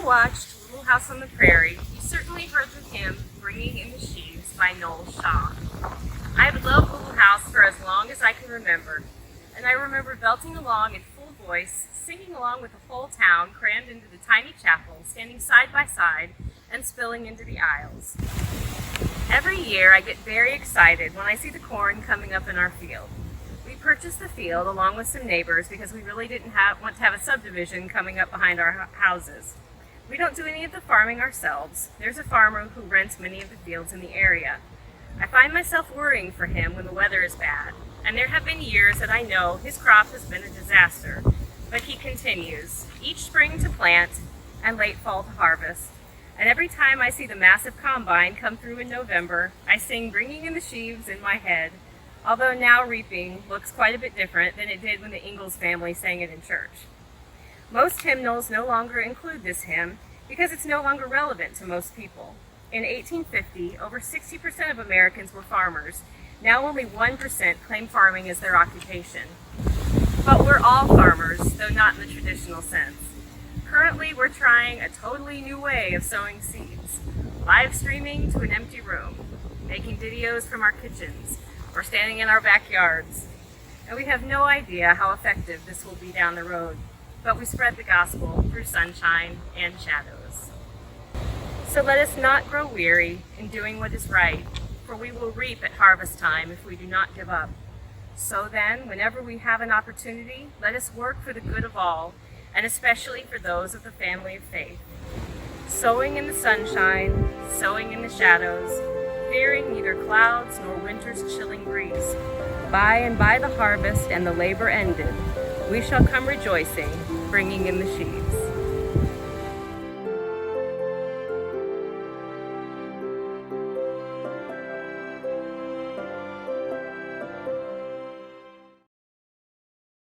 watched Little House on the Prairie, you certainly heard the hymn Bringing in the Sheaves by Noel Shaw. I have loved Little House for as long as I can remember, and I remember belting along in full voice, singing along with the whole town crammed into the tiny chapel, standing side by side and spilling into the aisles. Every year I get very excited when I see the corn coming up in our field. We purchased the field along with some neighbors because we really didn't want to have a subdivision coming up behind our houses. We don't do any of the farming ourselves. There's a farmer who rents many of the fields in the area. I find myself worrying for him when the weather is bad, and there have been years that I know his crop has been a disaster, but he continues, each spring to plant and late fall to harvest. And every time I see the massive combine come through in November, I sing Bringing in the Sheaves in my head, although now reaping looks quite a bit different than it did when the Ingalls family sang it in church. Most hymnals no longer include this hymn because it's no longer relevant to most people. In 1850, over 60% of Americans were farmers. Now only 1% claim farming as their occupation. But we're all farmers, though not in the traditional sense. Currently, we're trying a totally new way of sowing seeds, live streaming to an empty room, making videos from our kitchens, or standing in our backyards. And we have no idea how effective this will be down the road, but we spread the gospel through sunshine and shadows. So let us not grow weary in doing what is right, for we will reap at harvest time if we do not give up. So then, whenever we have an opportunity, let us work for the good of all, and especially for those of the family of faith. Sowing in the sunshine, sowing in the shadows, fearing neither clouds nor winter's chilling breeze. By and by the harvest and the labor ended, we shall come rejoicing, bringing in the sheaves.